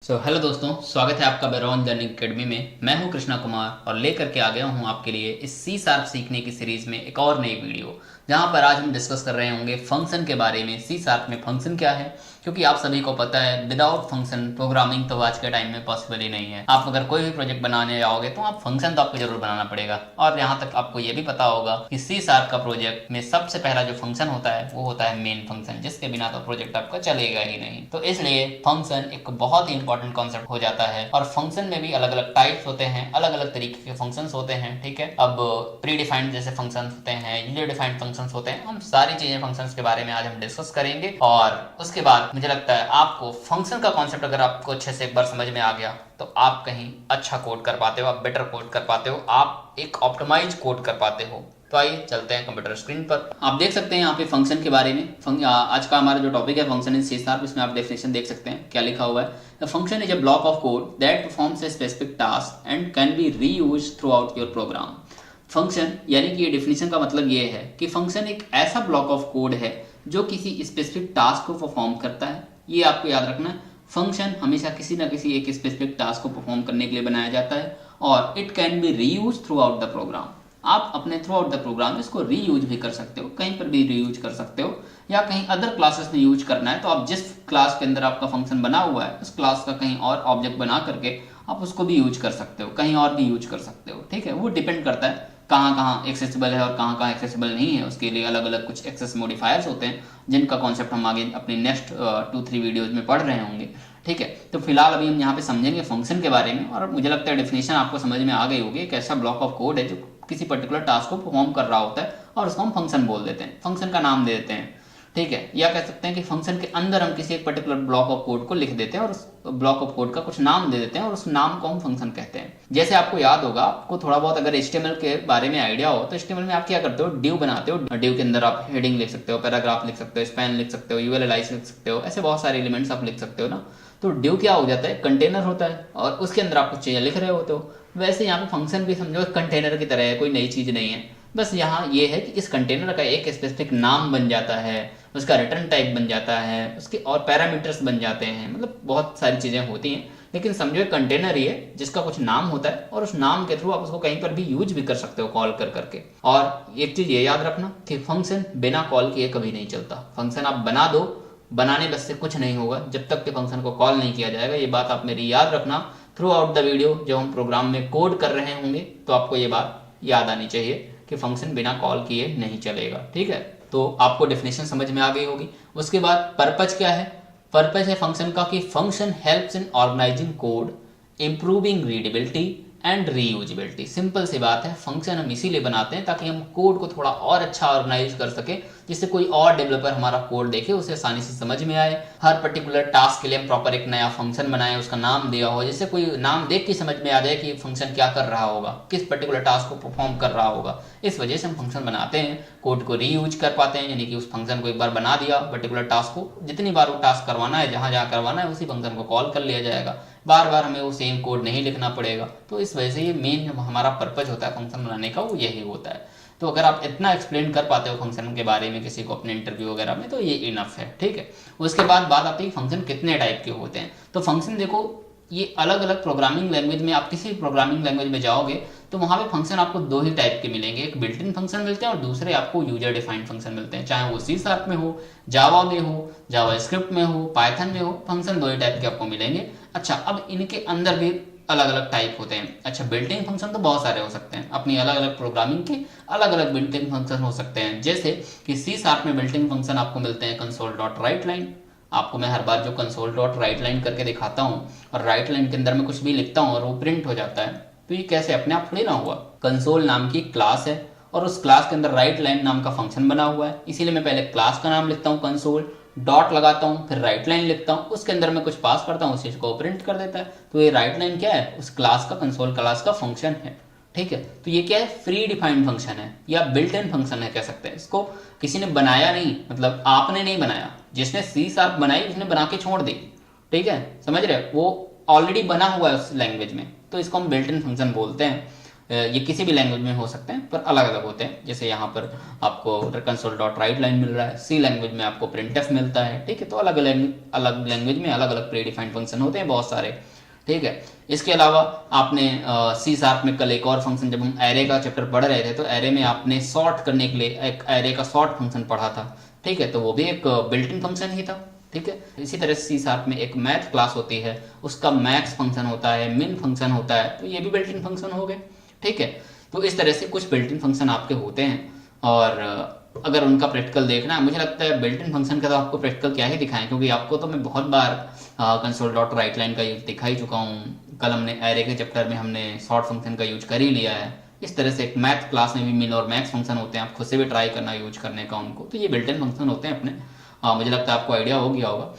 Hello दोस्तों, स्वागत है आपका बेरॉन लर्निंग एकेडमी में। मैं हूं कृष्णा कुमार और लेकर के आ गया हूं आपके लिए इस सी शार्प सीखने की सीरीज में एक और नई वीडियो, जहां पर आज हम डिस्कस कर रहे होंगे फंक्शन के बारे में। सी शार्प में फंक्शन क्या है, क्योंकि आप सभी को पता है विदाउट फंक्शन प्रोग्रामिंग तो आज के टाइम में पॉसिबल ही नहीं है। आप अगर कोई भी प्रोजेक्ट बनाने जाओगे तो आप फंक्शन तो आपको जरूर बनाना पड़ेगा। और यहाँ तक आपको ये भी पता होगा कि सी शार्प का प्रोजेक्ट में सबसे पहला जो फंक्शन होता है वो होता है मेन फंक्शन, जिसके बिना तो प्रोजेक्ट आपका चलेगा ही नहीं। तो इसलिए फंक्शन एक बहुत ही इंपॉर्टेंट कॉन्सेप्ट हो जाता है। और फंक्शन में भी अलग अलग टाइप्स होते हैं, अलग अलग तरीके के फंक्शंस होते हैं। ठीक है, अब प्री डिफाइंड जैसे फंक्शंस होते हैं, यूजर डिफाइंड फंक्शंस होते हैं। हम सारी चीजें फंक्शंस के बारे में आज हम डिस्कस करेंगे। और उसके बाद मुझे लगता है आपको फंक्शन का कॉन्सेप्ट अगर आपको अच्छे से एक बार समझ में आ गया तो आप कहीं अच्छा कोड कर पाते हो, आप बेटर कोड कर पाते हो, आप एक ऑप्टिमाइज कोड कर पाते हो। तो आइए चलते हैं कंप्यूटर स्क्रीन पर। आप देख सकते हैं यहाँ पे फंक्शन के बारे में। आज का हमारा जो टॉपिक है फंक्शन इन सी शार्प, इसमें आप डेफिनेशन देख सकते हैं क्या लिखा हुआ है। The function is a block of code that performs a specific task and can be reused throughout your program. Function यानी कि ये डेफिनेशन का मतलब ये है कि फंक्शन एक ऐसा ब्लॉक ऑफ कोड है जो किसी स्पेसिफिक टास्क को परफॉर्म करता है। ये आपको याद रखना है, फंक्शन हमेशा किसी ना किसी एक स्पेसिफिक टास्क को परफॉर्म करने के लिए बनाया जाता है। और it can be reuse throughout the program. आप अपने थ्रू आउट द प्रोग्राम इसको रीयूज भी कर सकते हो, कहीं पर भी रीयूज कर सकते हो, या कहीं अदर क्लासेस में यूज करना है तो आप जिस क्लास के अंदर आपका फंक्शन बना हुआ है उस क्लास का कहीं और ऑब्जेक्ट बना करके आप उसको भी यूज कर सकते हो, कहीं और भी यूज कर सकते हो। ठीक है, वो डिपेंड करता है कहाँ कहाँ एक्सेसिबल है और कहाँ कहाँ एक्सेसिबल नहीं है। उसके लिए अलग अलग कुछ एक्सेस मॉडिफायर्स होते हैं जिनका कॉन्सेप्ट हम आगे अपने नेक्स्ट 2-3 वीडियोज में पढ़ रहे होंगे। ठीक है, तो फिलहाल अभी हम यहाँ पे समझेंगे फंक्शन के बारे में। और मुझे लगता है डेफिनेशन आपको समझ में आ गई होगी। एक ऐसा ब्लॉक ऑफ कोड है जो किसी पर्टिकुलर टास्क को परफॉर्म कर रहा होता है और उसको हम फंक्शन बोल देते हैं, फंक्शन का नाम दे देते हैं। ठीक है, या कह सकते हैं कि फंक्शन के अंदर हम किसी एक पर्टिकुलर ब्लॉक ऑफ कोड को लिख देते हैं और उस ब्लॉक ऑफ कोड का कुछ नाम दे देते हैं और उस नाम को हम फंक्शन कहते हैं। जैसे आपको याद होगा, आपको थोड़ा बहुत अगर HTML के बारे में आइडिया हो तो HTML में आप क्या करते हो, डिव बनाते हो। डिव के अंदर आप हेडिंग लिख सकते हो, पैराग्राफ लिख सकते हो, स्पैन लिख सकते हो, URL लिख सकते हो, ऐसे बहुत सारे एलिमेंट्स आप लिख सकते हो ना। तो डिव क्या हो जाता है, कंटेनर होता है और उसके अंदर आप कुछ चीजें लिख रहे होते हो। वैसे यहाँ पे फंक्शन भी समझो कंटेनर की तरह है, कोई नई चीज नहीं है। बस यहाँ ये है कि इस कंटेनर का एक स्पेसिफिक नाम बन जाता है, उसका रिटर्न टाइप बन जाता है, उसके और पैरामीटर्स बन जाते हैं, मतलब बहुत सारी चीजें होती हैं। लेकिन समझो एक कंटेनर ही है जिसका कुछ नाम होता है और उस नाम के थ्रू आप उसको कहीं पर भी यूज भी कर सकते हो कॉल कर करके। और एक चीज ये याद रखना कि फंक्शन बिना कॉल किए कभी नहीं चलता। फंक्शन आप बना दो, बनाने बस से कुछ नहीं होगा जब तक कि फंक्शन को कॉल नहीं किया जाएगा। ये बात आप मेरी याद रखना थ्रू आउट द वीडियो। जब हम प्रोग्राम में कोड कर रहे होंगे तो आपको ये बात याद आनी चाहिए कि फंक्शन बिना कॉल किए नहीं चलेगा। ठीक है, तो आपको डेफिनेशन समझ में आ गई होगी। उसके बाद पर्पज क्या है, पर्पज है फंक्शन का कि function helps in organising code, improving readability and reusability. Simple सी बात है, फंक्शन हम इसीलिए बनाते हैं ताकि हम कोड को थोड़ा और अच्छा ऑर्गेनाइज कर सके, जिससे कोई और डेवलपर हमारा कोड देखे उसे आसानी से समझ में आए। हर पर्टिकुलर टास्क के लिए हम प्रॉपर एक नया फंक्शन बनाए, उसका नाम दिया हो, जिससे कोई नाम देख के समझ में आ जाए कि फंक्शन क्या कर रहा होगा, किस पर्टिकुलर टास्क को परफॉर्म कर रहा होगा। इस वजह से हम फंक्शन बनाते हैं, कोड को रीयूज कर पाते हैं, यानी कि उस फंक्शन को एक बार बना दिया, पर्टिकुलर टास्क को जितनी बार वो टास्क करवाना है, जहां जहां करवाना है, उसी फंक्शन को कॉल कर लिया जाएगा। बार बार हमें वो सेम कोड नहीं लिखना पड़ेगा। तो इस वजह से ये मेन हमारा पर्पज होता है फंक्शन बनाने का, वो यही होता है। तो अगर आप इतना एक्सप्लेन कर पाते हो फंक्शन के बारे में किसी को अपने इंटरव्यू वगैरह में, तो ये इनफ है। ठीक है, उसके बाद बात आती है फंक्शन कितने टाइप के होते हैं। तो फंक्शन देखो, ये अलग अलग प्रोग्रामिंग लैंग्वेज में, आप किसी प्रोग्रामिंग लैंग्वेज में जाओगे तो वहां पे फंक्शन आपको दो ही टाइप के मिलेंगे। एक बिल्ट इन फंक्शन मिलते हैं और दूसरे आपको यूजर डिफाइंड फंक्शन मिलते हैं। चाहे वो सी शार्प में हो, जावा में हो, जावा स्क्रिप्ट में हो, पाइथन में हो, फंक्शन दो ही टाइप के आपको मिलेंगे। अच्छा, अब इनके अंदर भी अलग अलग टाइप होते हैं। अच्छा, बिल्ट इन फंक्शन तो बहुत सारे हो सकते हैं, अपनी अलग अलग प्रोग्रामिंग के अलग अलग बिल्ट इन फंक्शन हो सकते हैं। जैसे कि सी शार्प में बिल्ट इन फंक्शन आपको मिलते हैं कंसोल डॉट राइट लाइन। आपको मैं हर बार जो कंसोल डॉट राइट लाइन करके दिखाता हूँ और राइट लाइन के अंदर मैं कुछ भी लिखता हूँ और वो प्रिंट हो जाता है, तो ये कैसे, अपने आप थोड़ी ना हुआ। कंसोल नाम की क्लास है और उस क्लास के अंदर राइट लाइन नाम का फंक्शन बना हुआ है, इसीलिए मैं पहले क्लास का नाम लिखता हूँ कंसोल, डॉट लगाता हूँ, फिर राइट लाइन लिखता हूँ, उसके अंदर मैं कुछ पास करता हूँ, उस चीज को प्रिंट कर देता है। तो ये राइट लाइन क्या है, उस क्लास का, कंसोल क्लास का फंक्शन है। ठीक है, तो ये क्या है, फ्री डिफाइंड फंक्शन है या बिल्ट इन फंक्शन है कह सकते हैं। इसको किसी ने बनाया नहीं, मतलब आपने नहीं बनाया, जिसने सी शार्प बनाई उसने बना के छोड़ दी। ठीक है, समझ रहे, वो ऑलरेडी बना हुआ है उस लैंग्वेज में, तो इसको हम बिल्ट इन फंक्शन बोलते हैं। ये किसी भी लैंग्वेज में हो सकते हैं पर अलग अलग होते हैं। जैसे यहाँ पर आपको कंसोल डॉट राइट लाइन मिल रहा है, सी लैंग्वेज में आपको प्रिंटफ मिलता है, ठीक है। तो अलग अलग लैंग्वेज में अलग अलग प्री डिफाइंड फंक्शन होते हैं बहुत सारे, ठीक है। इसके अलावा आपने सी शार्प में कल एक और फंक्शन, जब हम एरे का चैप्टर पढ़ रहे थे तो एरे में आपने सॉर्ट करने के लिए एक एरे का सॉर्ट फंक्शन पढ़ा था, ठीक है। तो वो भी एक बिल्ट इन फंक्शन ही था, ठीक है। इसी तरह सी शार्प में एक मैथ क्लास होती है, उसका मैक्स फंक्शन होता है, मिन फंक्शन होता है, तो ये भी बिल्ट इन फंक्शन हो गए, ठीक है। तो इस तरह से कुछ बिल्ट इन फंक्शन आपके होते हैं, और अगर उनका प्रैक्टिकल देखना है, मुझे लगता है बिल्ट इन फंक्शन का तो आपको प्रैक्टिकल क्या ही दिखाएं, क्योंकि आपको तो मैं बहुत बार कंसोल डॉट राइट लाइन का यूज दिखा ही चुका हूँ। कल हमने एरे के चैप्टर में हमने सॉर्ट फंक्शन का यूज कर ही लिया है। इस तरह से एक मैथ क्लास में भी मिन और मैक्स फंक्शन होते हैं, आप खुद से भी ट्राई करना यूज करने का उनको। तो ये बिल्ट इन फंक्शन होते हैं अपने, मुझे लगता है आपको आइडिया हो गया होगा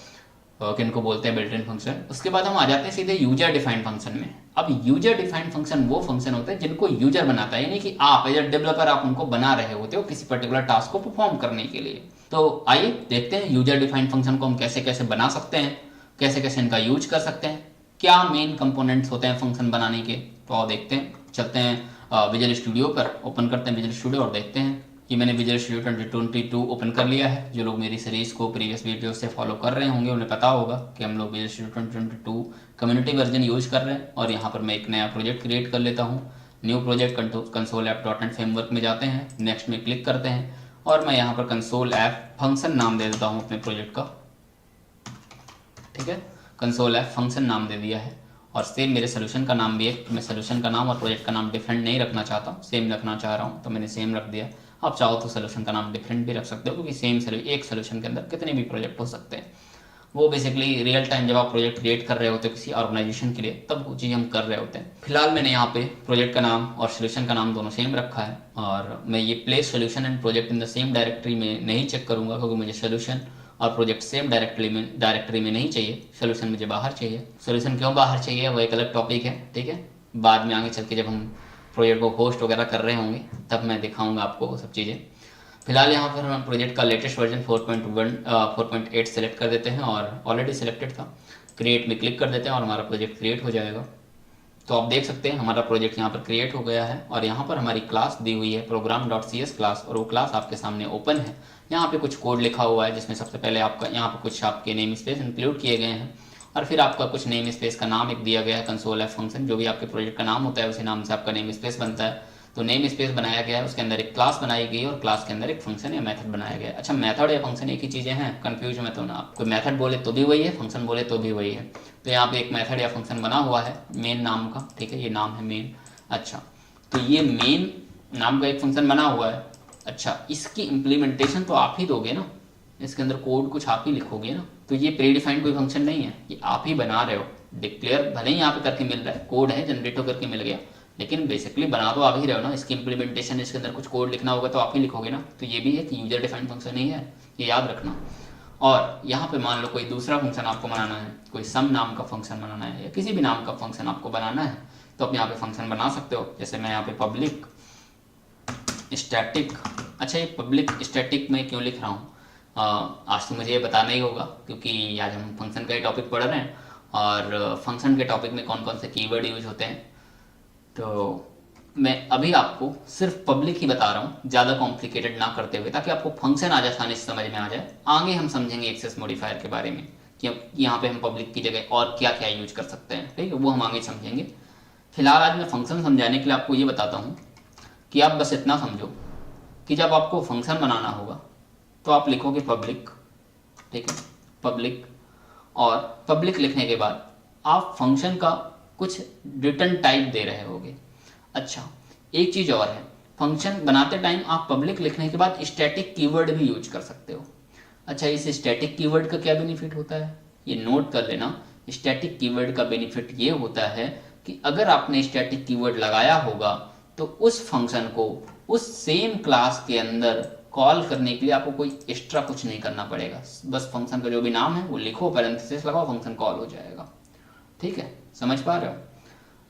किनको बोलते हैं बिल्ट इन फंक्शन। उसके बाद हम आ जाते हैं सीधे यूजर डिफाइंड फंक्शन में। अब यूजर डिफाइंड फंक्शन वो फंक्शन होते हैं जिनको यूजर बनाता है, यानी कि आप एज अ डेवलपर आप उनको बना रहे होते हो किसी पर्टिकुलर टास्क को परफॉर्म करने के लिए। तो आइए देखते हैं यूजर डिफाइंड फंक्शन को हम कैसे कैसे बना सकते हैं, कैसे कैसे इनका यूज कर सकते हैं, क्या मेन कंपोनेंट्स होते हैं फंक्शन बनाने के। तो आओ देखते हैं, चलते हैं विजुअल स्टूडियो पर, ओपन करते हैं विजुअल स्टूडियो और देखते हैं कि मैंने विजुअल स्टूडियो 2022 ओपन कर लिया है। जो लोग मेरी सीरीज को प्रीवियस वीडियो से फॉलो कर रहे होंगे उन्हें पता होगा कि हम लोग visual studio 2022 community version use कर रहे हैं। और यहाँ पर मैं एक नया प्रोजेक्ट क्रिएट कर लेता हूँ, new project, console app dot net framework में जाते हैं, नेक्स्ट में क्लिक करते हैं और मैं यहाँ पर कंसोल ऐप फंक्शन नाम दे देता हूँ अपने प्रोजेक्ट का, ठीक है। कंसोल ऐप फंक्शन नाम दे दिया है और सेम मेरे सोल्यूशन का नाम भी है। मैं सोल्यूशन का नाम और प्रोजेक्ट का नाम डिफरेंट नहीं रखना चाहता हूँ, सेम रखना चाह रहा हूँ, तो मैंने सेम रख दिया। आप चाहो तो सोल्यूशन का नाम डिफरेंट भी रख सकते हो, क्योंकि सेम एक सोल्यूशन के अंदर कितने भी प्रोजेक्ट हो सकते हैं। वो बेसिकली रियल टाइम जब आप प्रोजेक्ट क्रिएट कर रहे होते हो किसी ऑर्गेनाइजेशन के लिए, तब वो चीज़ हम कर रहे होते हैं। फिलहाल मैंने यहाँ पे प्रोजेक्ट का नाम और सोल्यूशन का नाम दोनों सेम रखा है, और मैं ये place solution and project in the same directory में नहीं चेक करूँगा, क्योंकि मुझे सोल्यूशन और प्रोजेक्ट सेम डायरेक्टरी में नहीं चाहिए। सोल्यूशन मुझे बाहर चाहिए। सोल्यूशन क्यों बाहर चाहिए वो एक अलग टॉपिक है, ठीक है। बाद में आगे चल के जब हम प्रोजेक्ट को होस्ट वगैरह कर रहे होंगे तब मैं दिखाऊंगा आपको वो सब चीज़ें। फिलहाल यहाँ पर हम प्रोजेक्ट का लेटेस्ट वर्जन 4.8 सेलेक्ट कर देते हैं, और ऑलरेडी सिलेक्टेड था। क्रिएट में क्लिक कर देते हैं और हमारा प्रोजेक्ट क्रिएट हो जाएगा। तो आप देख सकते हैं हमारा प्रोजेक्ट यहाँ पर क्रिएट हो गया है, और यहाँ पर हमारी क्लास दी हुई है program.cs क्लास, और वो क्लास आपके सामने ओपन है। यहाँ पे कुछ कोड लिखा हुआ है, जिसमें सबसे पहले आपका यहाँ पे कुछ आपके नेम स्पेस इंक्लूड किए गए हैं, और फिर आपका कुछ नेम स्पेस का नाम एक दिया गया है, कंसोल ऐप फंक्शन। जो भी आपके प्रोजेक्ट का नाम होता है उसी नाम से आपका नेम स्पेस बनता है। तो नेम स्पेस बनाया गया है, उसके अंदर एक क्लास बनाई गई और क्लास के अंदर एक फंक्शन या मेथड बनाया गया है। अच्छा, मेथड या फंक्शन एक ही चीज़ें हैं, कंफ्यूज मत होना आप। कोई मेथड बोले तो भी वही है, फंक्शन बोले तो भी वही है। तो यहाँ पे एक मेथड या फंक्शन बना हुआ है मेन नाम का, ठीक है, ये नाम है मेन। अच्छा, तो ये मेन नाम का एक फंक्शन बना हुआ है। अच्छा, इसकी इम्प्लीमेंटेशन तो आप ही दोगे ना, इसके अंदर कोड कुछ आप ही लिखोगे ना। तो ये प्री डिफाइंड कोई फंक्शन नहीं है, ये आप ही बना रहे हो। डिक्लेयर भले ही यहाँ पे करके मिल रहा है, कोड है जनरेट करके मिल गया, लेकिन बेसिकली बना तो आप ही रहे हो ना। इसकी इम्प्लीमेंटेशन, इसके अंदर कुछ कोड लिखना होगा तो आप ही लिखोगे ना। तो ये भी एक यूजर डिफाइंड फंक्शन ही है, ये याद रखना। और यहाँ पे मान लो कोई दूसरा फंक्शन आपको बनाना है, कोई सम नाम का फंक्शन बनाना है या किसी भी नाम का फंक्शन आपको बनाना है, तो आप यहाँ पे फंक्शन बना सकते हो। जैसे मैं यहाँ पे पब्लिक स्टैटिक, अच्छा ये पब्लिक स्टैटिक में क्यों लिख रहा हूँ आज तो मुझे ये बताना ही होगा, क्योंकि आज हम फंक्शन का ही टॉपिक पढ़ रहे हैं, और फंक्शन के टॉपिक में कौन कौन से कीवर्ड यूज होते हैं। तो मैं अभी आपको सिर्फ पब्लिक ही बता रहा हूँ, ज़्यादा कॉम्प्लिकेटेड ना करते हुए, ताकि आपको फंक्शन आज आसानी से समझ में आ जाए। आगे हम समझेंगे एक्सेस मॉडिफायर के बारे में कि यहाँ पे हम पब्लिक की जगह और क्या क्या यूज कर सकते हैं, ठीक है, वो हम आगे समझेंगे। फिलहाल आज मैं फंक्शन समझाने के लिए आपको ये बताता हूँ कि आप बस इतना समझो कि जब आपको फंक्शन बनाना होगा तो आप लिखोगे पब्लिक, ठीक है, पब्लिक, और पब्लिक लिखने के बाद आप फंक्शन का कुछ रिटर्न टाइप दे रहे होगे। अच्छा, एक चीज़ और है, फंक्शन बनाते टाइम आप पब्लिक लिखने के बाद स्टैटिक कीवर्ड भी यूज कर सकते हो। अच्छा, इस स्टैटिक कीवर्ड का क्या बेनिफिट होता है, ये नोट कर लेना। स्टैटिक कीवर्ड का बेनिफिट ये होता है कि अगर आपने स्टैटिक कीवर्ड लगाया होगा तो उस फंक्शन को उस सेम क्लास के अंदर कॉल करने के लिए आपको कोई एक्स्ट्रा कुछ नहीं करना पड़ेगा। बस फंक्शन का जो भी नाम है वो लिखो, पैरेंथेसिस लगाओ, फंक्शन कॉल हो जाएगा। ठीक है, समझ पा रहे हो।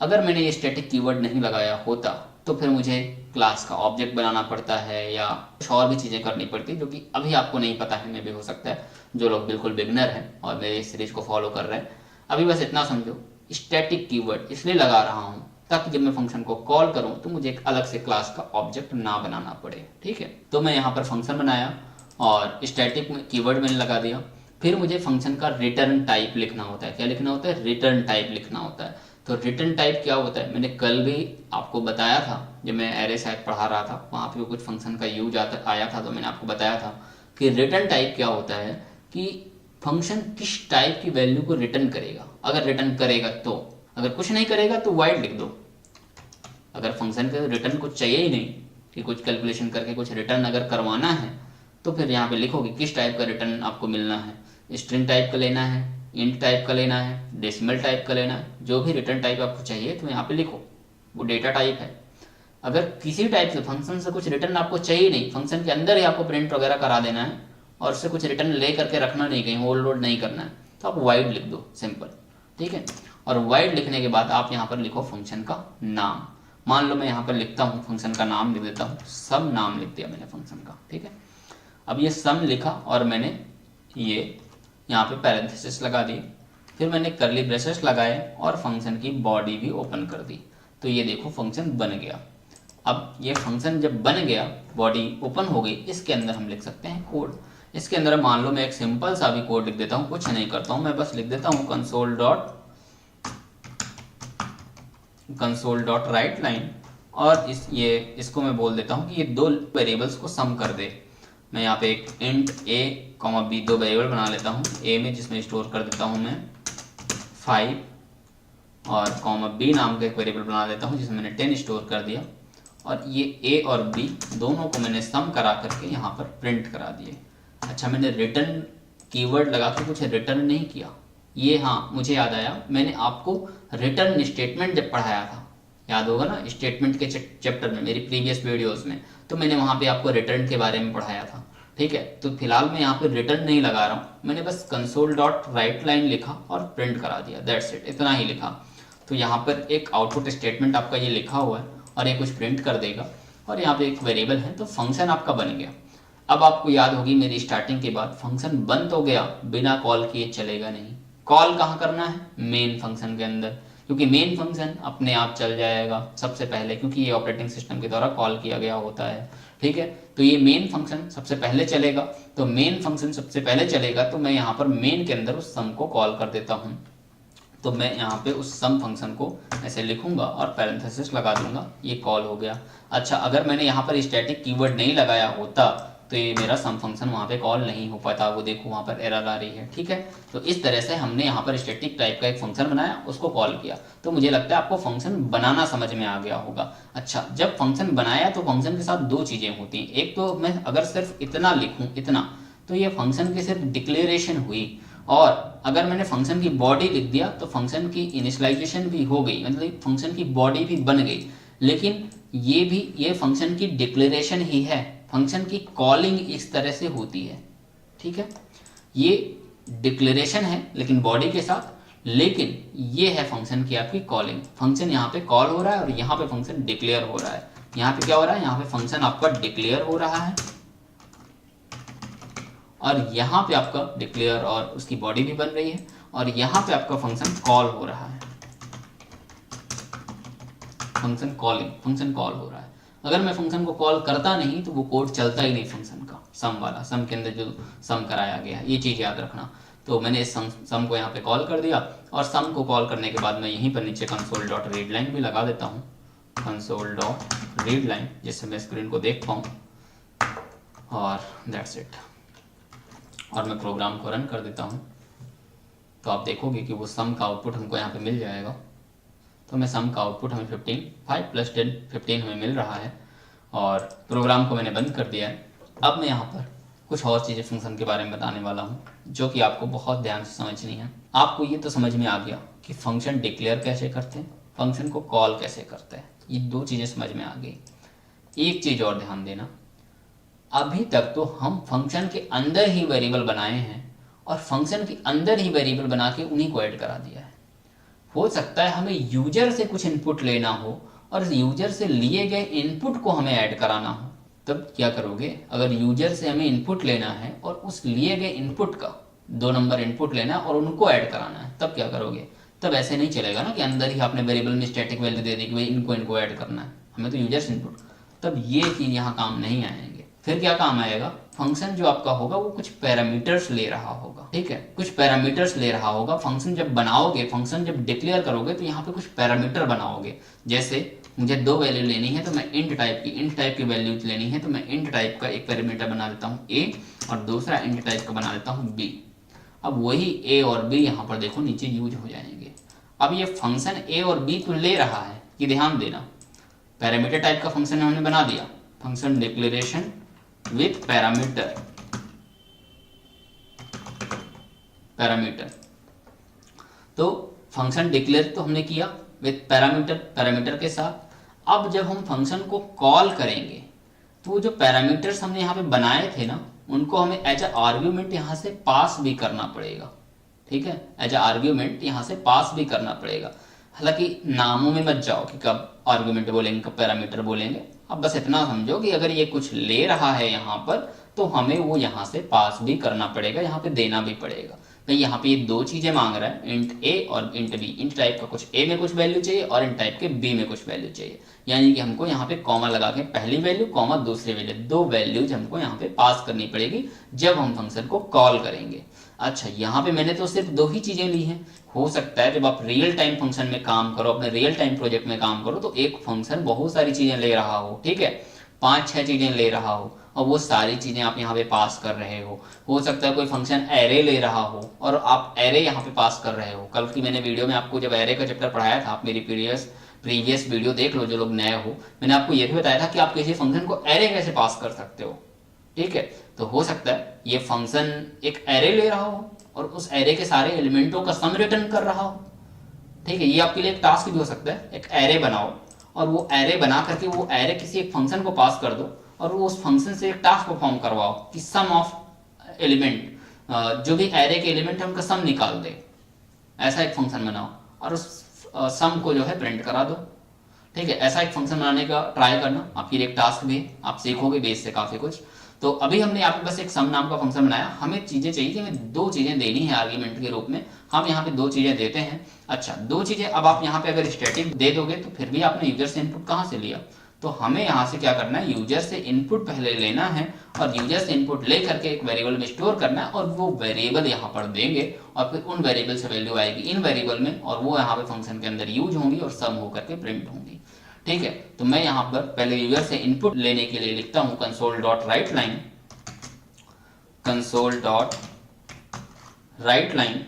अगर मैंने ये स्टैटिक कीवर्ड नहीं लगाया होता तो फिर मुझे क्लास का ऑब्जेक्ट बनाना पड़ता है या कुछ और भी चीज़ें करनी पड़ती, जो कि अभी आपको नहीं पता है, मे भी हो सकता है जो लोग बिल्कुल बिगनर हैं और मेरे इस सीरीज को फॉलो कर रहे हैं। अभी बस इतना समझो, स्टैटिक कीवर्ड इसलिए लगा रहा हूँ ताकि जब मैं फंक्शन को कॉल करूं तो मुझे एक अलग से क्लास का ऑब्जेक्ट ना बनाना पड़े। ठीक है, तो मैं यहाँ पर फंक्शन बनाया और स्टैटिक में कीवर्ड मैंने लगा दिया। फिर मुझे फंक्शन का रिटर्न टाइप लिखना होता है। क्या लिखना होता है? रिटर्न टाइप लिखना होता है। तो रिटर्न टाइप क्या होता है, मैंने कल भी आपको बताया था जब मैं एरे शायद पढ़ा रहा था, वहाँ पे कुछ फंक्शन का यूज आया था, तो मैंने आपको बताया था कि रिटर्न टाइप क्या होता है कि फंक्शन किस टाइप की वैल्यू को रिटर्न करेगा। अगर रिटर्न करेगा तो, अगर कुछ नहीं करेगा तो वाइड लिख दो। अगर फंक्शन के रिटर्न कुछ चाहिए ही नहीं कि कुछ कैलकुलेशन करके कुछ रिटर्न अगर करवाना है, तो फिर यहाँ पे लिखोगे किस टाइप का रिटर्न आपको मिलना है। स्ट्रिंग टाइप का लेना है, इंट टाइप का लेना है, डेसिमल टाइप का लेना है, जो भी रिटर्न टाइप आपको चाहिए तो यहाँ पे लिखो, वो डेटा टाइप है। अगर किसी टाइप से फंक्शन से कुछ रिटर्न आपको चाहिए नहीं, फंक्शन के अंदर ही आपको प्रिंट वगैरह करा देना है और उससे कुछ रिटर्न ले करके रखना नहीं, कहीं होल्ड लोड नहीं करना है, तो आप वाइड लिख दो, सिंपल। ठीक है, और वाइड लिखने के बाद आप यहाँ पर लिखो फंक्शन का नाम। मान लो मैं यहाँ पर लिखता हूँ, फंक्शन का नाम लिख देता हूँ, सम नाम लिख दिया मैंने फंक्शन का। ठीक है, अब ये सम लिखा और मैंने ये यहाँ पे पैरेंथेसिस लगा दी, फिर मैंने करली ब्रेसेस लगाए और फंक्शन की बॉडी भी ओपन कर दी। तो ये देखो फंक्शन बन गया। अब ये फंक्शन जब बन गया, बॉडी ओपन हो गई, इसके अंदर हम लिख सकते हैं कोड। इसके अंदर मान लो मैं एक सिंपल सा भी कोड लिख देता हूँ, कुछ नहीं करता हूँ, मैं बस लिख देता हूँ कंसोल डॉट राइट लाइन, और इसको मैं बोल देता हूँ कि ये दो वेरिएबल्स को सम कर दे। मैं यहाँ पे एक इंट a, b दो वेरिएबल बना लेता हूँ। a में जिसमें स्टोर कर देता हूँ मैं 5 और b नाम का एक वेरिएबल बना लेता हूँ जिसमें मैंने 10 स्टोर कर दिया, और ये a और b दोनों को मैंने सम करा करके यहाँ पर प्रिंट करा दिए। अच्छा, मैंने रिटर्न कीवर्ड लगा के कुछ रिटर्न नहीं किया। ये हाँ, मुझे याद आया, मैंने आपको रिटर्न स्टेटमेंट जब पढ़ाया था, याद होगा ना, स्टेटमेंट के चैप्टर में, मेरी प्रीवियस वीडियोस में, तो मैंने वहाँ पे आपको रिटर्न के बारे में पढ़ाया था। ठीक है, तो फिलहाल मैं यहाँ पे रिटर्न नहीं लगा रहा हूँ, मैंने बस कंसोल डॉट राइट लाइन लिखा और प्रिंट करा दिया, दैट्स इट, इतना ही लिखा। तो यहाँ पर एक आउटपुट स्टेटमेंट आपका ये लिखा हुआ है और ये कुछ प्रिंट कर देगा, और यहाँ पे एक वेरिएबल है, तो फंक्शन आपका बन गया। अब आपको याद होगी मेरी स्टार्टिंग के बाद, फंक्शन बन तो गया, बिना कॉल किए चलेगा नहीं। कॉल कहाँ करना है? मेन फंक्शन के अंदर, क्योंकि मेन फंक्शन अपने आप चल जाएगा सबसे पहले, क्योंकि ये ऑपरेटिंग सिस्टम के द्वारा कॉल किया गया होता है। ठीक है, तो ये मेन फंक्शन सबसे पहले चलेगा, तो मेन फंक्शन सबसे पहले चलेगा, तो मैं यहाँ पर मेन के अंदर उस सम को कॉल कर देता हूँ। तो मैं यहाँ पे उस सम फंक्शन को ऐसे लिखूंगा और पैरेंथेसिस लगा दूंगा, ये कॉल हो गया। अच्छा, अगर मैंने यहाँ पर स्टैटिक कीवर्ड नहीं लगाया होता तो ये मेरा सम फंक्शन वहाँ पे कॉल नहीं हो पाता, वो देखो वहाँ पर एरर आ रही है। ठीक है, तो इस तरह से हमने यहाँ पर स्टैटिक टाइप का एक फंक्शन बनाया, उसको कॉल किया। तो मुझे लगता है आपको फंक्शन बनाना समझ में आ गया होगा। अच्छा, जब फंक्शन बनाया तो फंक्शन के साथ दो चीज़ें होती हैं। एक तो मैं अगर सिर्फ इतना लिखूँ, इतना, तो ये फंक्शन की सिर्फ डिक्लेरेशन हुई, और अगर मैंने फंक्शन की बॉडी लिख दिया तो फंक्शन की इनिशियलाइजेशन भी हो गई, मतलब फंक्शन की बॉडी भी बन गई। लेकिन ये फंक्शन की डिक्लेरेशन ही है, फंक्शन की कॉलिंग इस तरह से होती है। ठीक है, ये डिक्लेरेशन है लेकिन बॉडी के साथ, लेकिन ये है फंक्शन की आपकी कॉलिंग। फंक्शन यहाँ पे कॉल हो रहा है और यहाँ पे फंक्शन डिक्लेयर हो रहा है। यहाँ पे क्या हो रहा है? यहाँ पे फंक्शन आपका डिक्लेयर हो रहा है और यहाँ पे आपका डिक्लेयर और उसकी बॉडी भी बन रही है, और यहाँ पे आपका फंक्शन कॉल हो रहा है, फंक्शन कॉल हो रहा है। अगर मैं फंक्शन को कॉल करता नहीं तो वो कोड चलता ही नहीं फंक्शन का, सम वाला, सम के अंदर जो सम कराया गया, ये चीज़ याद रखना। तो मैंने इस सम को यहाँ पे कॉल कर दिया, और सम को कॉल करने के बाद मैं यहीं पर नीचे कंसोल डॉट रीड लाइन भी लगा देता हूँ, कंसोल डॉट रीड लाइन, जिससे मैं स्क्रीन को देख पाऊँ, और दैट्स इट। और मैं प्रोग्राम को रन कर देता हूँ, तो आप देखोगे कि वो सम का आउटपुट हमको यहाँ पे मिल जाएगा। तो मैं सम का आउटपुट हमें 15, 5 + 10 15 हमें मिल रहा है, और प्रोग्राम को मैंने बंद कर दिया है। अब मैं यहाँ पर कुछ और चीज़ें फंक्शन के बारे में बताने वाला हूँ, जो कि आपको बहुत ध्यान से समझनी है। आपको ये तो समझ में आ गया कि फंक्शन डिक्लेयर कैसे करते हैं, फंक्शन को कॉल कैसे करते हैं, ये दो चीज़ें समझ में आ गई। एक चीज़ और ध्यान देना, अभी तक तो हम फंक्शन के अंदर ही वेरिएबल बनाए हैं और फंक्शन के अंदर ही वेरिएबल बना के उन्हीं को ऐड करा दिया है। हो सकता है हमें यूजर से कुछ इनपुट लेना हो और यूजर से लिए गए इनपुट को हमें ऐड कराना हो, तब क्या करोगे? अगर यूजर से हमें इनपुट लेना है और उस लिए गए इनपुट का 2 नंबर इनपुट लेना है और उनको ऐड कराना है, तब क्या करोगे? तब ऐसे नहीं चलेगा ना कि अंदर ही आपने वेरिएबल में स्टैटिक वैल्यू दे दी कि भाई इनको ऐड करना है, हमें तो यूजर्स इनपुट, तब ये चीज़ यहाँ काम नहीं आएंगे। फिर क्या काम आएगा, फंक्शन जो आपका होगा वो कुछ पैरामीटर्स ले रहा होगा, ठीक है, कुछ पैरामीटर्स ले रहा होगा। फंक्शन जब बनाओगे, फंक्शन जब डिक्लेयर करोगे तो यहाँ पे कुछ पैरामीटर बनाओगे। जैसे मुझे 2 वैल्यू लेनी है तो मैं इंट टाइप की वैल्यूज लेनी है तो मैं इंट टाइप का एक पैरामीटर बना लेता हूँ a और दूसरा इंट टाइप का बना लेता हूँ b। अब वही a और b यहाँ पर देखो नीचे यूज हो जाएंगे। अब ये फंक्शन a और b तो ले रहा है, ये ध्यान देना, पैरामीटर टाइप का फंक्शन हमने बना दिया, फंक्शन डिक्लेरेशन विथ पैरामीटर। तो फंक्शन डिक्लेयर तो हमने किया विथ पैरामीटर के साथ। अब जब हम फंक्शन को कॉल करेंगे तो वो जो पैरामीटर्स हमने यहाँ पे बनाए थे ना, उनको हमें एज अ आर्ग्यूमेंट यहाँ से पास भी करना पड़ेगा, ठीक है, एज अ आर्ग्यूमेंट यहाँ से पास भी करना पड़ेगा। हालांकि नामों में मत जाओ कि कब आर्ग्यूमेंट बोलेंगे कब पैरामीटर बोलेंगे, अब बस इतना समझो कि अगर ये कुछ ले रहा है यहाँ पर तो हमें वो यहाँ से पास भी करना पड़ेगा, यहाँ पे देना भी पड़ेगा। भाई यहाँ पे ये 2 चीजें मांग रहा है, इंट ए और इंट बी। इंट टाइप का कुछ ए में कुछ वैल्यू चाहिए और इंट टाइप के बी में कुछ वैल्यू चाहिए, यानी कि हमको यहाँ पे कॉमा लगा के पहली वैल्यू कॉमा दूसरी वैल्यू, 2 वैल्यूज हमको यहाँ पे पास करनी पड़ेगी जब हम फंक्शन को कॉल करेंगे। अच्छा, यहाँ पे मैंने तो सिर्फ 2 ही चीजें ली हैं। हो सकता है जब आप रियल टाइम फंक्शन में काम करो, अपने रियल टाइम प्रोजेक्ट में काम करो, तो एक फंक्शन बहुत सारी चीजें ले रहा हो, ठीक है, 5-6 चीजें ले रहा हो और वो सारी चीजें आप यहाँ पे पास कर रहे हो सकता है कोई फंक्शन एरे ले रहा हो और आप एरे यहाँ पे पास कर रहे हो। कल की मैंने वीडियो में आपको जब एरे का चैप्टर पढ़ाया था, आप मेरी प्रीवियस वीडियो देख लो जो लोग नए हो, मैंने आपको ये भी बताया था कि आप किसी फंक्शन को एरे कैसे पास कर सकते हो, ठीक है। तो हो सकता है ये फंक्शन एक एरे ले रहा हो और उस एरे के सारे एलिमेंटों का सम रिटर्न कर रहा हो, ठीक है। ये आपके लिए एक टास्क भी हो सकता है, एक एरे बनाओ और वो एरे बना करके वो एरे किसी एक फंक्शन को पास कर दो और वो उस फंक्शन से एक टास्क परफॉर्म करवाओ कि सम ऑफ एलिमेंट, जो भी एरे के एलिमेंट है उनका सम निकाल दे, ऐसा एक फंक्शन बनाओ और उस सम को जो है प्रिंट करा दो, ठीक है। ऐसा एक फंक्शन बनाने का ट्राई करना, आपके लिए एक टास्क भी, आप सीखोगे बेस से काफी कुछ। तो अभी हमने यहाँ पे बस एक सम नाम का फंक्शन बनाया, हमें चीजें चाहिए कि हमें 2 चीजें देनी है आर्ग्यूमेंट के रूप में, हम यहाँ पे 2 चीजें देते हैं। अच्छा, 2 चीजें अब आप यहाँ पे अगर स्टैटिक दे दोगे तो फिर भी आपने यूजर से इनपुट कहाँ से लिया, तो हमें यहाँ से क्या करना है, यूजर से इनपुट पहले लेना है और यूजर से इनपुट ले करके एक वेरिएबल में स्टोर करना है और वो वेरिएबल यहाँ पर देंगे और फिर उन वेरिएबल से वैल्यू आएगी इन वेरिएबल में और वो यहाँ पे फंक्शन के अंदर यूज होंगी और सम होकर के प्रिंट होंगी, ठीक है। तो मैं यहाँ पर पहले यूजर से इनपुट लेने के लिए लिखता हूँ कंसोल डॉट राइट लाइन।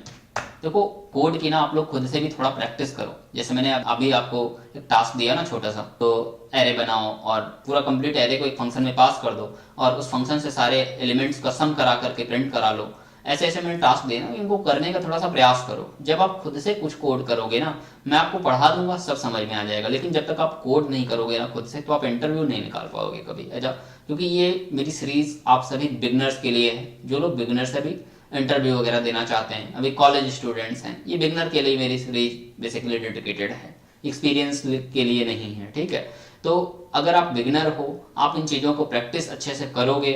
देखो कोड की ना आप लोग खुद से भी थोड़ा प्रैक्टिस करो, जैसे मैंने अभी आपको एक टास्क दिया ना छोटा सा, तो एरे बनाओ और पूरा कंप्लीट एरे को एक फंक्शन में पास कर दो और उस फंक्शन से सारे एलिमेंट्स का सम करा करके प्रिंट करा लो। ऐसे ऐसे मैंने टास्क दिए ना, इनको करने का थोड़ा सा प्रयास करो। जब आप खुद से कुछ कोड करोगे ना, मैं आपको पढ़ा दूंगा सब समझ में आ जाएगा, लेकिन जब तक आप कोड नहीं करोगे ना खुद से, तो आप इंटरव्यू नहीं निकाल पाओगे कभी, ऐसा। क्योंकि ये मेरी सीरीज आप सभी बिगनर्स के लिए है, जो लोग बिगनर्स अभी इंटरव्यू वगैरह देना चाहते हैं, अभी कॉलेज स्टूडेंट्स हैं, ये बिगनर के लिए मेरी सीरीज बेसिकली डेडिकेटेड है, एक्सपीरियंस के लिए नहीं है, ठीक है। तो अगर आप बिगनर हो, आप इन चीज़ों को प्रैक्टिस अच्छे से करोगे,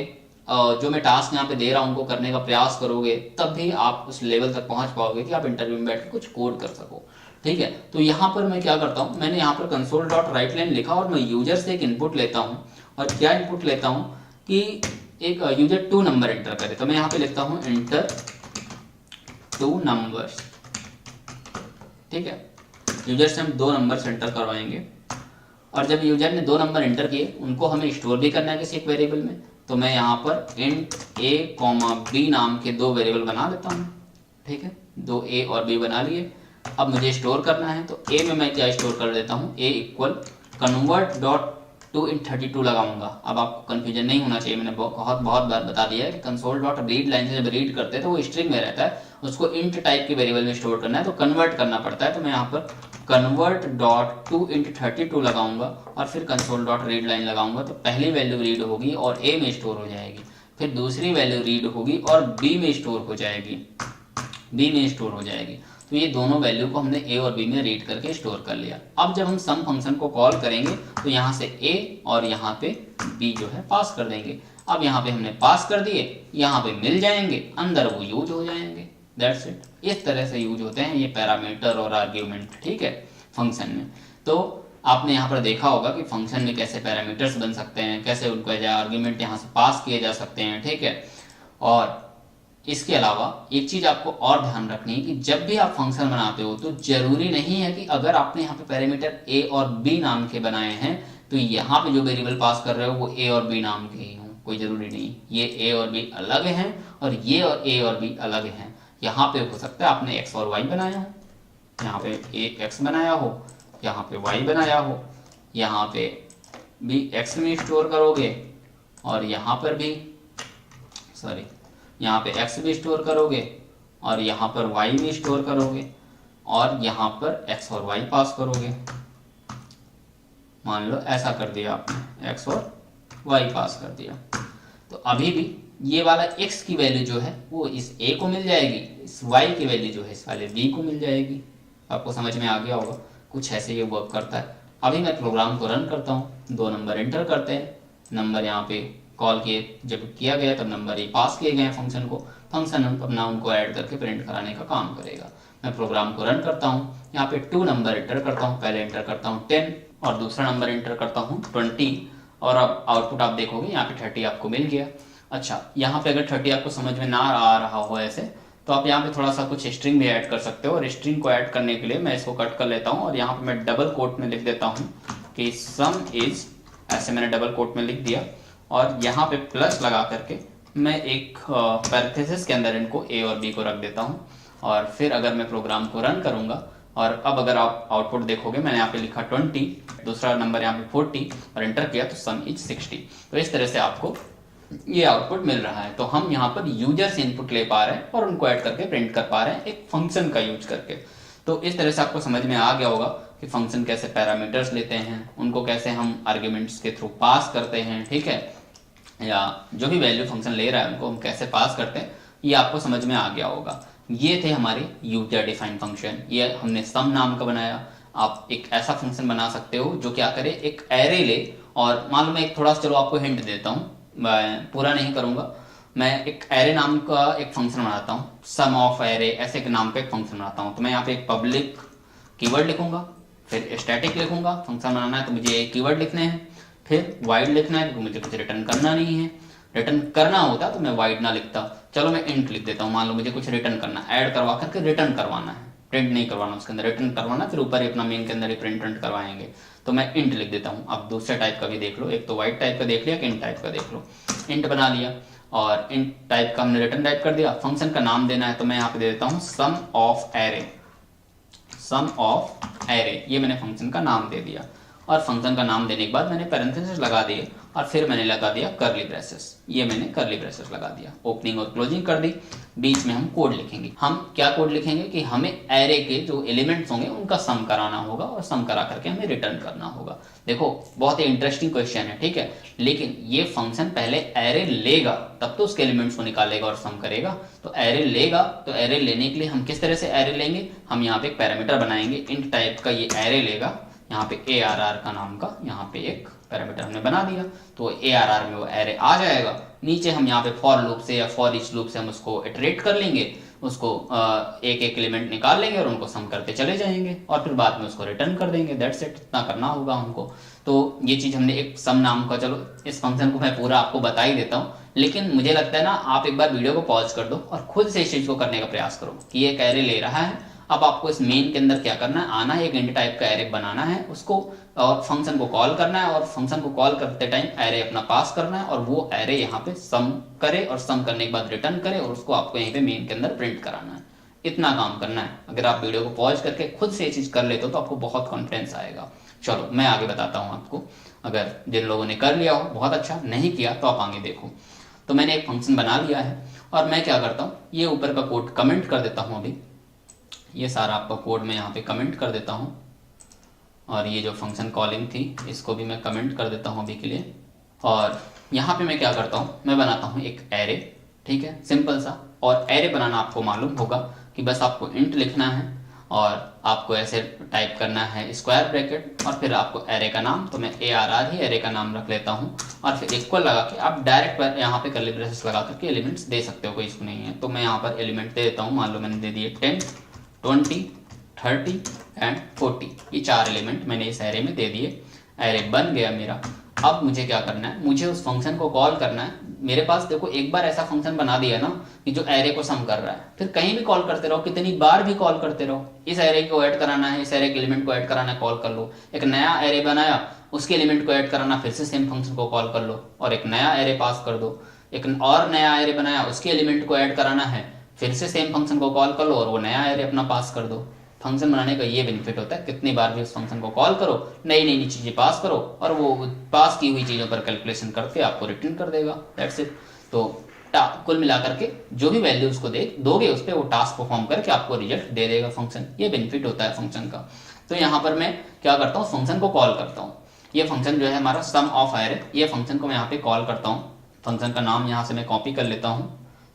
जो मैं टास्क यहाँ पे दे रहा हूँ उनको करने का प्रयास करोगे, तब भी आप उस लेवल तक पहुंच पाओगे कि आप इंटरव्यू में बैठ के कुछ कोड कर सको, ठीक है। तो यहाँ पर मैं क्या करता हूँ, मैंने यहाँ पर कंसोल डॉट राइट लाइन लिखा और मैं यूजर से एक इनपुट लेता हूँ और क्या इनपुट लेता हूँ कि एक यूजर 2 नंबर एंटर करे, तो मैं यहाँ पे लिखता हूँ एंटर 2 नंबर्स, ठीक है। यूजर से हम 2 नंबर्स एंटर करवाएंगे और जब यूजर ने 2 नंबर एंटर किए उनको हमें स्टोर भी करना है किसी एक वेरिएबल में, तो मैं यहाँ पर इंट a, b नाम के 2 वेरिएबल बना देता हूँ, ठीक है। 2 a और b बना लिए। अब मुझे स्टोर करना है तो a में मैं क्या स्टोर कर देता हूँ, a equal convert dot to int 32 लगाऊंगा। अब आपको कंफ्यूजन नहीं होना चाहिए, मैंने बहुत बार बता दिया है कि कंसोल डॉट रीड लाइन से जब रीड करते हैं तो वो स्ट्रिंग में रहता है, उसको इंट टाइप के वेरिएबल में स्टोर करना है तो कन्वर्ट करना पड़ता है। तो मैं यहाँ पर कन्वर्ट डॉट 2 इन 32 लगाऊंगा और फिर कंसोल डॉट रीड लाइन लगाऊंगा, तो पहली वैल्यू रीड होगी और a में स्टोर हो जाएगी, फिर दूसरी वैल्यू रीड होगी और b में स्टोर हो जाएगी, तो ये दोनों वैल्यू को हमने a और b में रीड करके स्टोर कर लिया। अब जब हम सम फंक्शन को कॉल करेंगे तो यहाँ से a और यहाँ पे b जो है पास कर देंगे। अब यहाँ पे हमने पास कर दिए, यहाँ पे मिल जाएंगे, अंदर वो यूज हो जाएंगे, दैट्स इट। इस तरह से यूज होते हैं ये पैरामीटर और आर्ग्यूमेंट, ठीक है, फंक्शन में। तो आपने यहाँ पर देखा होगा कि फंक्शन में कैसे पैरामीटर्स बन सकते हैं, कैसे उनको एज आर्ग्यूमेंट यहाँ से पास किए जा सकते हैं, ठीक है। और इसके अलावा एक चीज आपको और ध्यान रखनी है कि जब भी आप फंक्शन बनाते हो तो जरूरी नहीं है कि अगर आपने यहाँ पे पैरामीटर ए और बी नाम के बनाए हैं तो यहाँ पे जो वेरिएबल पास कर रहे हो वो ए और बी नाम के ही हों, कोई जरूरी नहीं। ये ए और बी अलग हैं और ये और ए और बी अलग हैं। यहाँ पे हो सकता है आपने एक्स और वाई बनाया हो, यहाँ पे ए एक्स बनाया हो, यहाँ पे वाई बनाया हो, यहाँ पे भी एक्स में स्टोर करोगे और यहाँ पर भी यहाँ पे x भी स्टोर करोगे और यहाँ पर y भी स्टोर करोगे और यहाँ पर x और y पास करोगे। मान लो ऐसा कर दिया आपने, x और y पास कर दिया, तो अभी भी ये वाला x की वैल्यू जो है वो इस a को मिल जाएगी, इस y की वैल्यू जो है इस वाले b को मिल जाएगी। आपको समझ में आ गया होगा, कुछ ऐसे ये वर्क करता है। अभी मैं प्रोग्राम को रन करता हूँ, 2 नंबर एंटर करते हैं, नंबर यहाँ पे कॉल किए, जब किया गया तब नंबर ये पास किए गए फंक्शन को, फंक्शन अपना उनको ऐड करके प्रिंट कराने का काम करेगा। मैं प्रोग्राम को रन करता हूँ, यहाँ पे 2 नंबर एंटर करता हूँ, पहले एंटर करता हूँ 10 और दूसरा नंबर एंटर करता हूँ 20 और अब आउटपुट आप देखोगे यहाँ पे 30 आपको मिल गया। अच्छा, यहाँ पे अगर 30 आपको समझ में ना आ रहा हो ऐसे तो आप यहाँ पे थोड़ा सा कुछ स्ट्रिंग भी ऐड कर सकते हो और स्ट्रिंग को ऐड करने के लिए मैं इसको कट कर लेता हूँ और यहाँ पे मैं डबल कोट में लिख देता हूँ कि सम इज, ऐसे मैंने डबल कोट में लिख दिया और यहाँ पे प्लस लगा करके मैं एक पैरेंथेसिस के अंदर इनको ए और बी को रख देता हूँ और फिर अगर मैं प्रोग्राम को रन करूँगा और अब अगर आप आउटपुट देखोगे मैंने यहाँ पे लिखा 20, दूसरा नंबर यहाँ पे 40 और एंटर किया तो सम इज 60। तो इस तरह से आपको ये आउटपुट मिल रहा है। तो हम यहाँ पर यूजर से इनपुट ले पा रहे हैं और उनको ऐड करके प्रिंट कर पा रहे हैं एक फंक्शन का यूज करके। तो इस तरह से आपको समझ में आ गया होगा कि फंक्शन कैसे पैरामीटर्स लेते हैं, उनको कैसे हम आर्ग्यूमेंट्स के थ्रू पास करते हैं, ठीक है, या जो भी वैल्यू फंक्शन ले रहा है उनको हम कैसे पास करते हैं, ये आपको समझ में आ गया होगा। ये थे हमारे यूजर डिफाइंड फंक्शन। ये हमने सम नाम का बनाया। आप एक ऐसा फंक्शन बना सकते हो जो क्या करे, एक एरे ले और मान लो मैं एक थोड़ा सा, चलो आपको हिंट देता हूँ, मैं पूरा नहीं करूंगा, मैं एक एरे नाम का एक फंक्शन बनाता हूँ, सम ऑफ एरे ऐसे के नाम का एक फंक्शन बनाता हूँ। तो मैं यहाँ पे एक पब्लिक कीवर्ड लिखूंगा, फिर स्टैटिक लिखूंगा, फंक्शन बनाना है तो मुझे कीवर्ड लिखने हैं, फिर वाइड लिखना है क्योंकि मुझे कुछ रिटर्न करना नहीं है। रिटर्न करना होता तो मैं वाइड ना लिखता, चलो मैं इंट लिख देता हूँ। मान लो मुझे कुछ रिटर्न करना, ऐड करवा करके रिटर्न करवाना है, प्रिंट नहीं करवाना, उसके अंदर रिटर्न करवाना, फिर ऊपर ही अपना मेन के अंदर ही प्रिंट करवाएंगे। तो मैं इंट लिख देता हूँ। अब दूसरे टाइप का भी देख लो, एक तो वाइड टाइप का देख लिया कि इंट टाइप का देख लो। इंट बना लिया और इंट टाइप का हमने रिटर्न टाइप कर दिया। फंक्शन का नाम देना है तो मैं यहाँ पे दे देता हूँ sum of array, sum of array, ये मैंने फंक्शन का नाम दे दिया। और फंक्शन का नाम देने के बाद मैंने पैरेंथेसिस लगा दिए और फिर मैंने लगा दिया कर्ली ब्रेसेस, ये मैंने कर्ली ब्रेसेस लगा दिया, ओपनिंग और क्लोजिंग कर दी। बीच में हम कोड लिखेंगे। हम क्या कोड लिखेंगे कि हमें एरे के जो एलिमेंट्स होंगे उनका सम कराना होगा और सम करा करके हमें रिटर्न करना होगा। देखो बहुत ही इंटरेस्टिंग क्वेश्चन है, ठीक है, लेकिन ये फंक्शन पहले एरे लेगा तब तो उसके एलिमेंट्स को निकालेगा और सम करेगा। तो एरे लेगा, तो एरे लेने के लिए हम किस तरह से एरे लेंगे, हम यहाँ पे एक पैरामीटर बनाएंगे इंट टाइप का, ये एरे लेगा, यहाँ पे ARR का नाम का यहाँ पे एक पैरामीटर हमने बना दिया तो ARR में वो एरे आ जाएगा। नीचे हम यहाँ पे फॉर लूप से या फॉर ईच लूप से हम उसको इटरेट कर लेंगे, उसको एक एक एलिमेंट निकाल लेंगे और उनको सम करते चले जाएंगे और फिर बाद में उसको रिटर्न कर देंगे। दैट्स इट, इतना करना होगा हमको। तो ये चीज हमने एक सम नाम का, चलो इस फंक्शन को मैं पूरा आपको बता ही देता हूँ, लेकिन मुझे लगता है ना आप एक बार वीडियो को पॉज कर दो और खुद से इस चीज को करने का प्रयास करो कि ये एक एरे ले रहा है। अब आपको इस मेन के अंदर क्या करना है, आना है, एक इंट टाइप का एरे बनाना है उसको और फंक्शन को कॉल करना है और फंक्शन को कॉल करते टाइम एरे अपना पास करना है और वो एरे यहाँ पे सम करे और सम करने के बाद रिटर्न करे और उसको आपको यहीं पे मेन के अंदर प्रिंट कराना है। इतना काम करना है। अगर आप वीडियो को पॉज करके खुद से ये चीज कर लेते हो तो आपको बहुत कॉन्फिडेंस आएगा। चलो मैं आगे बताता हूँ आपको। अगर जिन लोगों ने कर लिया हो बहुत अच्छा, नहीं किया तो आप आगे देखो। तो मैंने एक फंक्शन बना लिया है और मैं क्या करता हूँ, ये ऊपर का कोड कमेंट कर देता हूँ। अभी ये सारा आपका कोड मैं यहाँ पे कमेंट कर देता हूँ और ये जो फंक्शन कॉलिंग थी इसको भी मैं कमेंट कर देता हूँ अभी के लिए। और यहाँ पे मैं क्या करता हूँ, मैं बनाता हूँ एक एरे, ठीक है, सिंपल सा। और एरे बनाना आपको मालूम होगा कि बस आपको इंट लिखना है और आपको ऐसे टाइप करना है स्क्वायर ब्रैकेट और फिर आपको एरे का नाम, तो मैं ARR ही एरे का नाम रख लेता हूँ और फिर इक्वल लगा के आप डायरेक्ट यहाँ पे कर्ली ब्रेसेस लगा करके एलिमेंट्स दे सकते हो, कोई इशू नहीं है। तो मैं यहाँ पर एलिमेंट दे देता हूँ, मान लो मैंने दे दिए 10, 20, 30 एंड 40, ये 4 एलिमेंट मैंने इस एरे में दे दिए। एरे बन गया मेरा। अब मुझे क्या करना है, मुझे उस फंक्शन को कॉल करना है। मेरे पास देखो एक बार ऐसा फंक्शन बना दिया ना कि जो एरे को सम कर रहा है, फिर कहीं भी कॉल करते रहो, कितनी बार भी कॉल करते रहो। इस एरे को ऐड कराना है, इस एरे के एलिमेंट को ऐड कराना है, कॉल कर लो। एक नया एरे बनाया, उसके एलिमेंट को ऐड कराना, फिर से सेम फंक्शन को कॉल कर लो और एक नया एरे पास कर दो। एक और नया एरे बनाया, उसके एलिमेंट को ऐड कराना है, फिर से सेम फंक्शन को कॉल कर लो और वो नया एरे अपना पास कर दो। फंक्शन बनाने का ये बेनिफिट होता है, कितनी बार भी उस फंक्शन को कॉल करो, नई नई चीजें पास करो और वो पास की हुई चीजों पर कैलकुलेशन करके आपको रिटर्न कर देगा। That's it. तो कुल मिलाकर के जो भी वैल्यू उसको दोगे उस पर वो टास्क परफॉर्म करके आपको रिजल्ट दे देगा फंक्शन। ये बेनिफिट होता है फंक्शन का। तो यहाँ पर मैं क्या करता हूँ, फंक्शन को कॉल करता हूँ। ये फंक्शन जो है हमारा सम ऑफ एरे, ये फंक्शन को मैं यहाँ पे कॉल करता हूँ। फंक्शन का नाम यहाँ से मैं कॉपी कर लेता हूँ,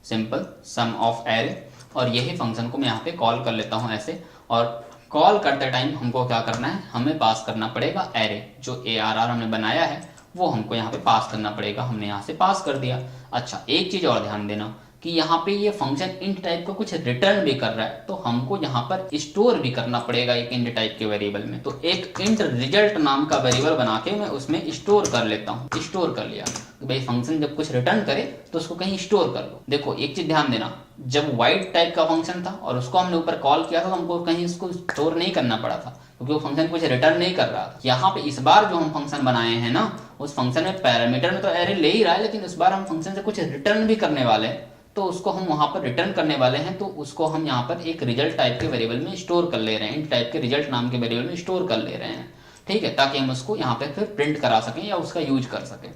सिंपल सम ऑफ एरे, और यही फंक्शन को मैं यहाँ पे कॉल कर लेता हूँ ऐसे। और कॉल करते टाइम हमको क्या करना है, हमें पास करना पड़ेगा एरे, जो ARR हमने बनाया है वो हमको यहाँ पे पास करना पड़ेगा। हमने यहाँ से पास कर दिया। अच्छा, एक चीज और ध्यान देना कि यहाँ पे ये फंक्शन इंट टाइप का कुछ रिटर्न भी कर रहा है, तो हमको यहाँ पर स्टोर भी करना पड़ेगा एक इंट टाइप के वेरिएबल में। तो एक इंट रिजल्ट नाम का वेरिएबल बना के मैं उसमें स्टोर कर लेता हूँ। स्टोर कर लिया तो भाई फंक्शन जब कुछ रिटर्न करे तो उसको कहीं स्टोर कर लो। देखो एक चीज ध्यान देना, जब वाइड टाइप का फंक्शन था और उसको हमने ऊपर कॉल किया था तो हमको कहीं उसको स्टोर नहीं करना पड़ा था, क्योंकि वो फंक्शन कुछ रिटर्न नहीं कर रहा था। यहाँ पे इस बार जो हम फंक्शन बनाए हैं ना, उस फंक्शन में पैरामीटर में तो एरे ले ही रहा है, लेकिन इस बार हम फंक्शन से कुछ रिटर्न भी करने वाले हैं, तो उसको हम वहां पर रिटर्न करने वाले हैं। तो उसको हम यहाँ पर एक रिजल्ट टाइप के वेरिएबल में स्टोर कर ले रहे हैं, इंट टाइप के रिजल्ट नाम के वेरिएबल में स्टोर कर ले रहे हैं, ठीक है, ताकि हम उसको यहाँ पे फिर प्रिंट करा सकें या उसका यूज कर सकें।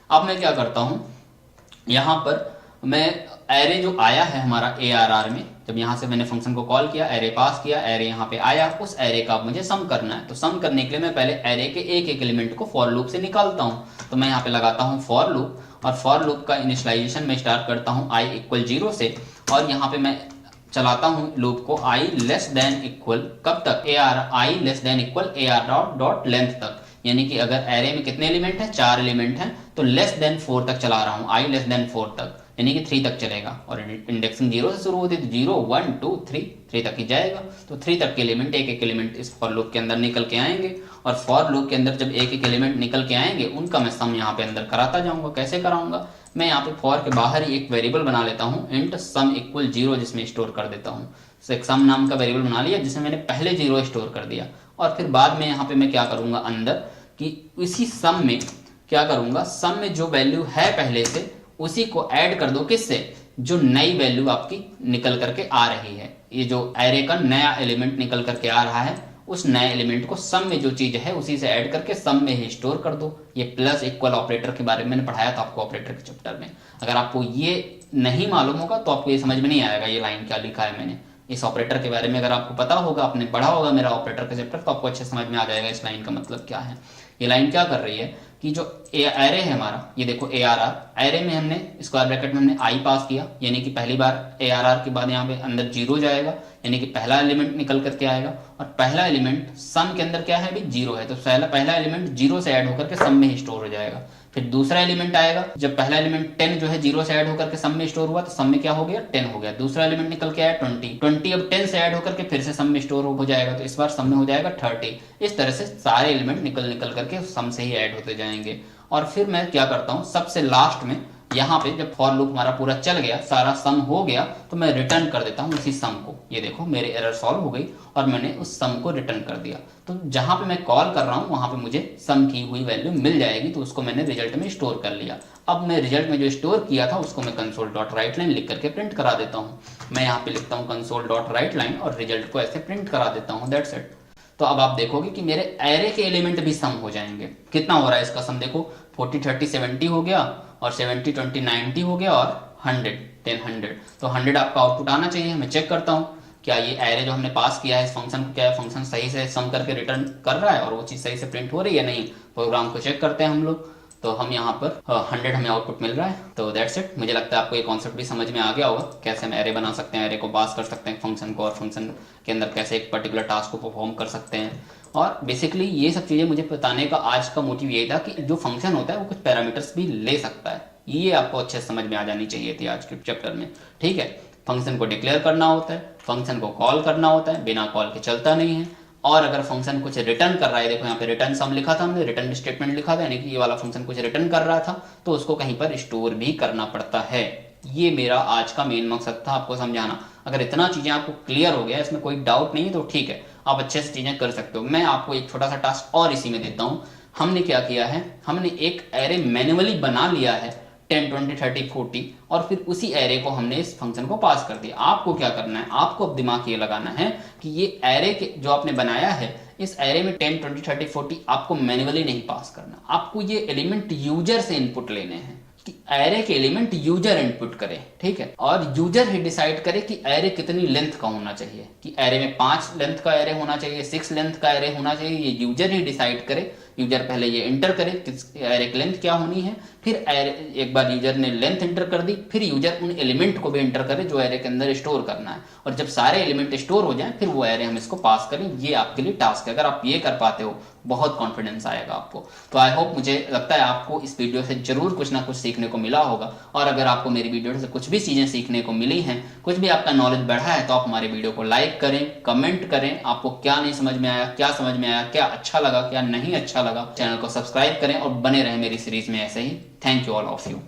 अब मैं क्या करता हूँ, यहाँ पर मैं एरे जो आया है हमारा ARR में, जब यहाँ से मैंने फंक्शन को कॉल किया, एरे पास किया, एरे यहाँ पे आया, उस एरे का अब मुझे सम करना है। तो सम करने के लिए मैं पहले एरे के एक एक एलिमेंट को फॉर लूप से निकालता हूँ। तो मैं यहाँ पे लगाता हूँ फॉर लूप, और फॉर लूप का इनिशियलाइजेशन में स्टार्ट करता हूँ i = 0 से, और यहाँ पे मैं चलाता हूँ लूप को i <= कब तक, i <= AR तक। यानी कि अगर एरे में कितने एलिमेंट हैं, 4 एलिमेंट हैं, तो <4 तक चला रहा हूँ, i <4 तक, यानी कि 3 तक चलेगा। और इंडेक्सिंग 0 से शुरू होती है तो 0 1 2 3 तक ही जाएगा। तो 3 तक के एलिमेंट, एक एक एलिमेंट इस फॉर लूप के अंदर निकल के आएंगे, और फॉर लूप के अंदर जब एक एक एलिमेंट निकल के आएंगे उनका मैं सम यहाँ पे अंदर कराता जाऊंगा। कैसे कराऊंगा, मैं यहाँ पे फॉर के बाहर ही एक वेरिएबल बना लेता हूँ, इंट सम = 0, जिसमें स्टोर कर देता हूँ। एक सम नाम का वेरिएबल बना लिया जिसमें मैंने पहले 0 स्टोर कर दिया, और फिर बाद में यहाँ पे मैं क्या करूंगा अंदर कि इसी सम में क्या करूंगा, सम में जो वैल्यू है पहले से उसी को ऐड कर दो, किससे, जो नई वैल्यू आपकी निकल करके आ रही है। ये जो एरे का नया एलिमेंट निकल करके आ रहा है, उस नए एलिमेंट को सम में जो चीज है उसी से ऐड करके सम में ही स्टोर कर दो। ये प्लस इक्वल ऑपरेटर के बारे में मैंने पढ़ाया था आपको ऑपरेटर के चैप्टर में। अगर आपको ये नहीं मालूम होगा तो आपको ये समझ में नहीं आएगा ये लाइन क्या लिखा है मैंने। इस ऑपरेटर के बारे में अगर आपको पता होगा, आपने पढ़ा होगा मेरा ऑपरेटर का चैप्टर, तो आपको अच्छे समझ में आ जाएगा इस लाइन का मतलब क्या है। ये लाइन क्या कर रही है कि जो एरे है हमारा, ये देखो ARR, एरे में हमने स्क्वायर ब्रैकेट में हमने i पास किया, यानी कि पहली बार ARR के बाद यहाँ पे अंदर 0 जाएगा, यानी कि पहला एलिमेंट निकल करके आएगा। और पहला एलिमेंट सम के अंदर क्या है अभी, 0 है, तो पहला एलिमेंट 0 से ऐड होकर के सम में ही स्टोर हो जाएगा। फिर दूसरा एलिमेंट आएगा, जब पहला एलिमेंट 10 जो है 0 से ऐड होकर के सम में स्टोर हुआ, तो सम में क्या हो गया, 10 हो गया। दूसरा एलिमेंट निकल के आया 20 अब 10 से ऐड होकर के फिर से सम में स्टोर हो जाएगा, तो इस बार सम में हो जाएगा 30। इस तरह से सारे एलिमेंट निकल करके सम से ही ऐड होते जाएंगे। और फिर मैं क्या करता हूँ, सबसे लास्ट में यहाँ पे जब फॉर लूप हमारा पूरा चल गया, सारा सम हो गया, तो मैं रिटर्न कर देता हूँ उसी सम को। ये देखो मेरी एरर सॉल्व हो गई और मैंने उस सम को रिटर्न कर दिया। तो जहां पे मैं कॉल कर रहा हूँ वहां पे मुझे सम की हुई वैल्यू मिल जाएगी, तो उसको मैंने रिजल्ट में स्टोर कर लिया। अब मैं रिजल्ट में जो स्टोर किया था उसको मैं console.writeline लिख करके प्रिंट करा देता हूँ। मैं यहाँ पे लिखता हूँ console.writeline और रिजल्ट को ऐसे प्रिंट करा देता हूँ, दैट्स इट। तो अब आप देखोगे कि मेरे एरे के एलिमेंट भी सम हो जाएंगे। कितना हो रहा है इसका सम, देखो 40 30 70 हो गया, और 70 20 90 हो गया, और 100 10 100। तो 100 आपका आउटपुट आना चाहिए। मैं चेक करता हूँ क्या ये एरे जो हमने पास किया है इस फंक्शन को, क्या फंक्शन सही से सम करके रिटर्न कर रहा है और वो चीज़ सही से प्रिंट हो रही है नहीं। प्रोग्राम को चेक करते हैं हम लोग। तो हम यहाँ पर 100 हमें आउटपुट मिल रहा है। तो दैट्स इट। मुझे लगता है आपको ये कॉन्सेप्ट भी समझ में आ गया होगा, कैसे हम एरे बना सकते हैं, एरे को पास कर सकते हैं फंक्शन को, और फंक्शन के अंदर कैसे एक पर्टिकुलर टास्क को परफॉर्म कर सकते हैं। और बेसिकली ये सब चीज़ें मुझे बताने का आज का मोटिव यही था कि जो फंक्शन होता है वो कुछ पैरामीटर्स भी ले सकता है। ये आपको अच्छे समझ में आ जानी चाहिए थी आज के चैप्टर में। ठीक है, फंक्शन को डिक्लेयर करना होता है, फंक्शन को कॉल करना होता है, बिना कॉल के चलता नहीं है। और अगर फंक्शन कुछ रिटर्न कर रहा है, देखो यहाँ पे रिटर्न सम लिखा था हमने, रिटर्न स्टेटमेंट लिखा था, यानी कि ये वाला फंक्शन कुछ रिटर्न कर रहा था, तो उसको कहीं पर स्टोर भी करना पड़ता है। ये मेरा आज का मेन मकसद था आपको समझाना। अगर इतना चीजें आपको क्लियर हो गया, इसमें कोई डाउट नहीं है, तो ठीक है, आप अच्छे से चीजें कर सकते हो। मैं आपको एक छोटा सा टास्क और इसी में देता हूँ। हमने क्या किया है, हमने एक एरे मैन्युअली बना लिया है 10, 20, 30, 40, और फिर उसी एरे को हमने इस फंक्शन को पास कर दिया। आपको क्या करना है, आपको अब दिमाग ये लगाना है कि ये एरे के जो आपने बनाया है, इस एरे में 10, 20, 30, 40 आपको मैन्युअली नहीं पास करना। आपको ये एलिमेंट यूजर से इनपुट लेने हैं, कि एरे के एलिमेंट यूजर इनपुट करे। ठीक है, और यूजर ही डिसाइड करे कि एरे कितनी लेंथ का होना चाहिए, कि एरे में 5 लेंथ का एरे होना चाहिए, 6 लेंथ का एरे होना चाहिए। ये यूजर ही डिसाइड करे। यूजर पहले ये इंटर करे किस एरे की लेंथ क्या होनी है, फिर एरे, एक बार यूजर ने लेंथ इंटर कर दी, फिर यूजर उन एलिमेंट को भी इंटर करे जो एरे के अंदर स्टोर करना है। और जब सारे एलिमेंट स्टोर हो जाएं, फिर वो एरे हम इसको पास करें। ये आपके लिए टास्क है। अगर आप ये कर पाते हो, बहुत कॉन्फिडेंस आएगा आपको। तो आई होप, मुझे लगता है आपको इस वीडियो से जरूर कुछ ना कुछ सीखने को मिला होगा। और अगर आपको मेरी वीडियो से कुछ भी चीजें सीखने को मिली हैं, कुछ भी आपका नॉलेज बढ़ा है, तो आप हमारे वीडियो को लाइक करें, कमेंट करें, आपको क्या नहीं समझ में आया, क्या समझ में आया, क्या अच्छा लगा, क्या नहीं अच्छा लगा। चैनल को सब्सक्राइब करें और बने रहें मेरी सीरीज में ऐसे ही। Thank you all of you.